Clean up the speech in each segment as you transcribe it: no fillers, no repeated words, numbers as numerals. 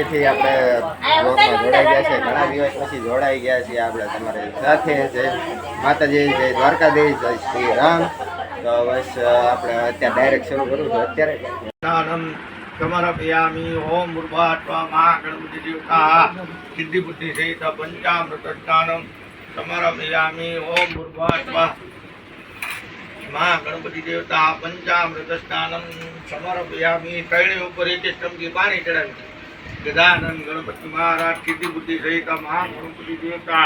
દિવસેથી આપણે બ્લોગમાં જોડાઈ ગયા છે, ઘણા દિવસ પછી જોડાઈ ગયા છીએ આપણે તમારી સાથે. જય માતાજી, જય દ્વારકાધીશ, જય શ્રી રામ. તો બસ આપણે અત્યારે ડાયરેક્ટ શરૂ કરું છું. અત્યારે समर्पयामि ओम मुर्भात्वा महागणपति देवता सिद्धि बुद्धि सहित पंचामृत स्नानम समर्पयामि ओम मुर्भात्वा महागणपति देवता पंचामृत स्नानम समर्पयामि. तैणे ऊपर एक चमकी पानी चढ़ावी. गजानन गणपति महाराज सिद्धि बुद्धि सहित महागणपति देवता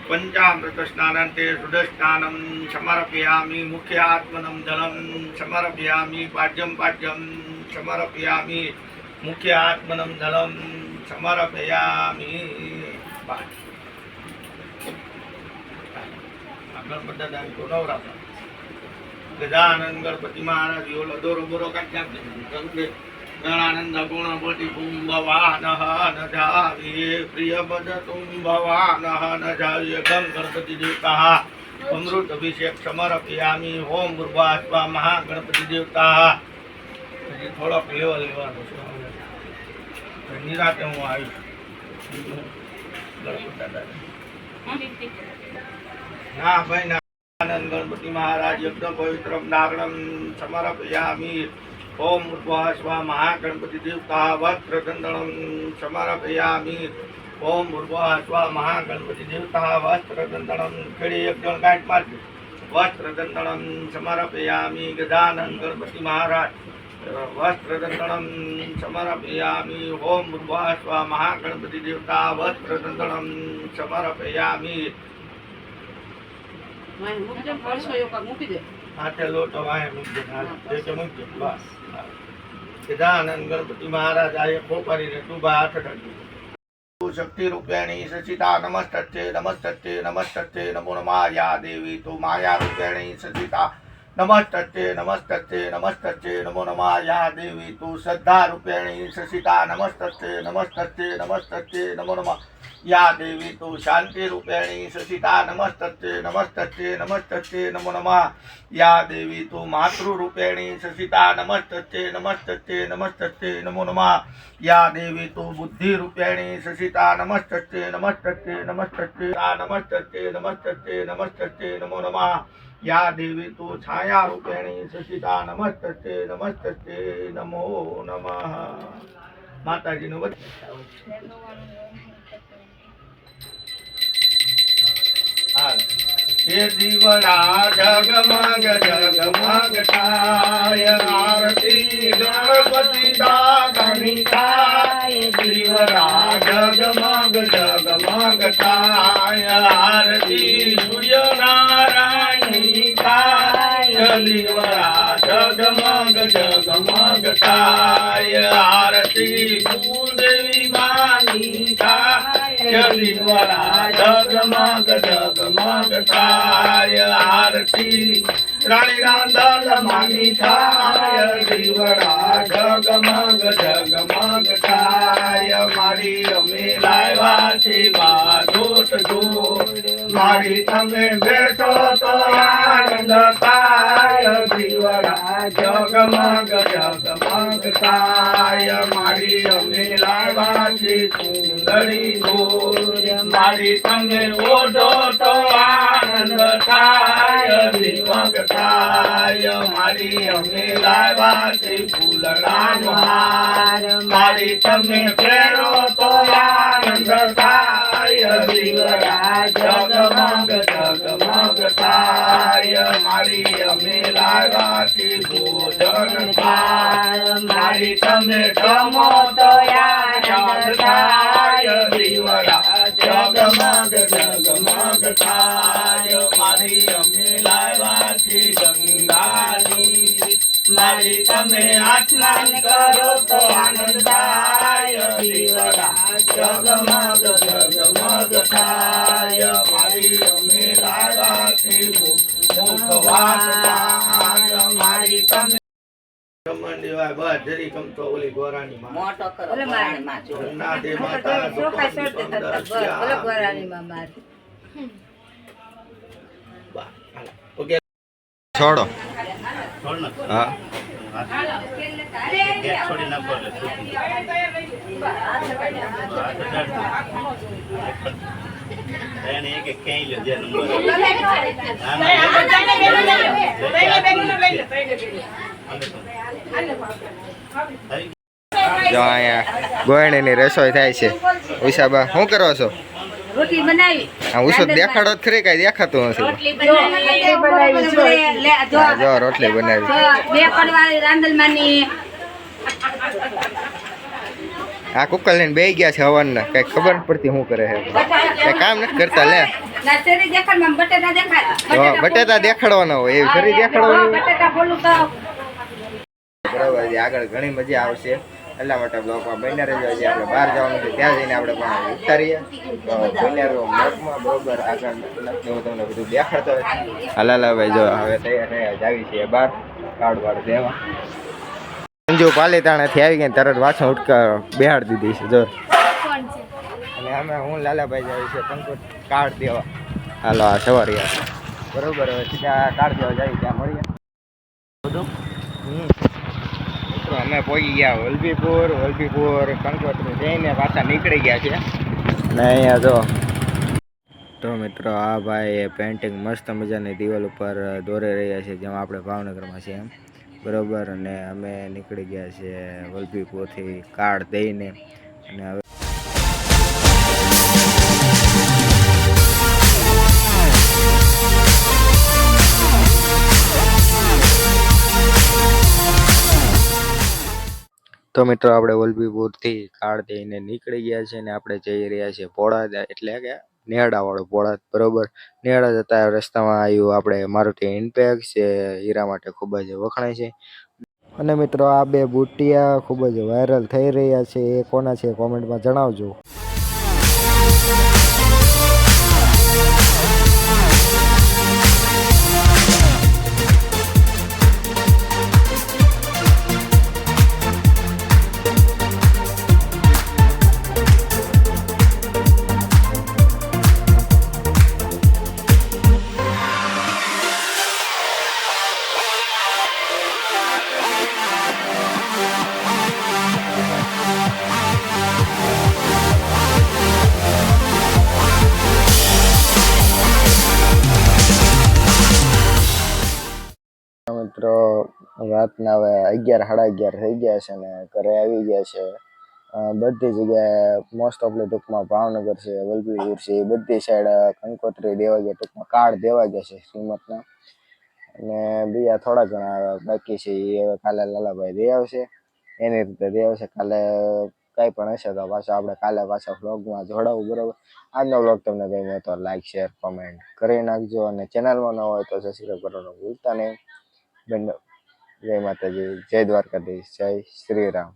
पंचामृत स्नानंते शुद्ध स्नानम समर्पयामि. मुख्य आत्मनम जलम समर्पयामि. पाद्यम पाद्यम समर्पयामि. मुख्य आत्मनम जलम समर्पयामि. गजानन गणपति महाराज योलो दोरो बोरो काट्या गणानंद गुणपति कुंभवान न जावे प्रिय बद तुम्भवान न जावे. गम गणपति देवता अमृत अभिषेक समर्पयामि. ओम मुर्भा स्वा महागणपति देवता. थोड़ा लेवल निराते हूँ आयुष ना भाई ना. आनंद गणपति महाराज यज्ञ पवित्र नागणम समर्पयामि. ओम मुर्भा स्वा महागणपति देवता वस्त्र दंडनम समर्पयामि. ओम मुर्भा स्वा महागणपति देवता वस्त्र दंडनम. खेड़ी एक जन गांठ मार वस्त्र दंडनम समर्पयामि. गजानन गणपति महाराज वस्त्र दंडनम समर्पयामि. ओम मुर्भा स्वा महागणपति देवता वस्त्र दंडनम समर्पयामि. हाथे लोटो वाहे मुझे देखे मुझे बस. गजानन गणपति महाराज आये खोपरी ने टूबा हाथ ढकी. शक्ति रूपेणी सचिता नमस्तस्ते नमस्तस्ते नमस्तस्ते नमो नमः. या देवी तु माया रूपेणी सचिता नमस्तस्ते नमस्तस्ते नमस्तस्ते नमो नमः. या देवी तु श्रद्धा रूपेणी सचिता नमस्तस्ते नमस्तस्ते नमस्तस्ते नमो नमः. या देवी तु शांति रूपेणी सचिता नमस्तस्ते नमस्तस्ते नमस्तस्ते नमो नमः. या देवी तु मातृ रूपेणी सचिता नमस्तस्ते नमस्तस्ते नमस्तस्ते नमो नमः. या देवी तु बुद्धि रूपेणी सचिता नमस्तस्ते नमस्तस्ते नमस्तस्ते नमस्तस्ते नमस्तस्ते नमस्तस्ते नमो नमः. या देवी तु छाया रूपेणी सचिता नमस्तस्ते नमस्तस्ते नमो नमः. माताजी नो ये दीवड़ा जगमग जगमग ताय आरती गणपति दानी ताय. दीवड़ा जगमग जगमग ताय आरती सूर्य नारायणी ताय. दीवड़ा जगमग जगमग ताय आरती कुलदेवी मानी ताय. दीवड़ा जगमग जगमग ताय आरती रानी रांदल मानी ताय. दीवड़ा जगमग जगमग ताय. मारी अमे लाव्या छे बाधोट जो मारी तमे बेठो तो आनंद ताय. दीवड़ा जगमग जगमग ताय. मारी अमे लाव्या छे सुंदरी गोर मारी तमे ओढो तो आनंद थाय. दिवंग थाय. मारी अमे लाव्या छे फूलडानो हार मारी तमे फेरो तो आनंद थाय. दीवड़ा जगमग जगमग थाय. मारी अमे लाव्या छे भोजन थाय. मारी तमे जमो तो आनंद थाय. दीवड़ा जगमग जगमग थाय. मारी अमे लाव्या छे गंगानी मारी तमे स्नान करो तो आनंद थाय. दीवड़ा जगमग जगमग थाय. मारी अमे लाव्या छे मुखवास पान. मारी तमे मंडीवाय बस जरी कम तो ओली गोरानी मां मोटो करो ओले माने मां जो ना दे माता सोखा छोड़ दे ओले गोरानी मां मार ओके छोड़ो छोड़ना हां ગેસ છોડી નાખો એટલે છૂટી જાય. હાથ અડાડજો. એને એક એક ક્યાંય લ્યો જે નંબર જો અહીંયા ગોયણીની રસોઈ થાય છે. ઉષાબા શું કરો છો? રોટલી બનાવી આ ઉષો દેખાડો જ ખરી, કઈ દેખાતું નથી. રોટલી બનાવી જો હા, જો રોટલી બનાવી. બે પડવાળી રાંદલમાની આ કુકલ લઈને બેહી ગયા છે હવનના, કઈ ખબર નથી પડતી શું કરે છે. કઈ કામ નથી કરતા. લે નાસરી દેખાડ બટેટા દેખાડ જો બટેટા દેખાડવાના હોય એવી ખરી દેખાડવાનું. બટેટા બોલું તો બરાબર છે. આગળ ઘણી મજા આવશે એટલા માટે બ્લોગમાં બન્યા રહેજો. હજી આપણે બહાર જવાનું છે, ત્યાં જઈને આપણે પણ ઉતારીએ તો બન્યા રહો બ્લોગમાં. બરોબર આગળ હું તમને બધું દેખાડતો હોય. હાલા ભાઈ જો હવે તૈયાર થયા જાવી છીએ બહાર કાર્ડ વાળ દેવા. સંજુ પાલીતાણાથી આવી ગયા તરત વાસણ ઉટકા બેહાડી દીધી છે જો. અને અમે હું લાલાભાઈ જાવી છે કંકોટ કાર્ડ દેવા. હાલો આ સવારી બરોબર. હવે સીધા કાર્ડ દેવા જાવી ત્યાં મળીએ બધું. મિત્રો અમે પહોંચી ગયા વલભીપુર કંકોત્રી જઈને પાછા નીકળી ગયા છે. ને અહીંયા જો તો મિત્રો આ ભાઈ પેઇન્ટિંગ મસ્ત મજાની દિવાલ ઉપર દોરી રહ્યા છે, જેમ આપણે ભાવનગરમાં છે એમ. બરોબર. અને અમે નીકળી ગયા છે વલભીપુરથી કાર્ડ દઈને. અને હવે તો મિત્રો આપણે વલભીપુરથી કાર્ડ દઈને નીકળી ગયા છે ને આપણે જઈ રહ્યા છીએ પોળાદ, એટલે કે નેહડાવાળો પોળાદ. બરોબર. નેહડા જતા રસ્તામાં આવ્યું આપણે મારુતિ ઇનપેક્સ, જે હીરા માટે ખૂબ જ વખણાય છે. અને મિત્રો આ બે બુટિયા ખૂબ જ વાયરલ થઈ રહ્યા છે. એ કોના છે કોમેન્ટમાં જણાવજો. મિત્રો રાતના હવે 11 સાડા 11 થઈ ગયા છે ને ઘરે આવી ગયા છે. બધી જગ્યાએ મોસ્ટ ઓફલી ટૂંકમાં ભાવનગર છે, વલભીપુર છે, એ બધી સાઈડ કંકોત્રી દેવા ગયા, ટૂંકમાં કાર્ડ દેવા ગયા છે શ્રીમતના. અને બીજા થોડા ઘણા બાકી છે એ હવે કાલે લાલાભાઈ દઈ આવશે, એની રીતે દઈ આવશે. કાલે કંઈ પણ હશે તો પાછો આપણે કાલે પાછા વ્લોગમાં જોડાવું. બરાબર. આજનો વ્લોગ તમને ગમ્યો તો લાઈક શેર કોમેન્ટ કરી નાખજો. અને ચેનલમાં ન હોય તો સબસ્ક્રાઈબ કરવાનું ભૂલતા નહીં. જય માતાજી, જય દ્વારકાધીશ, જય શ્રી રામ.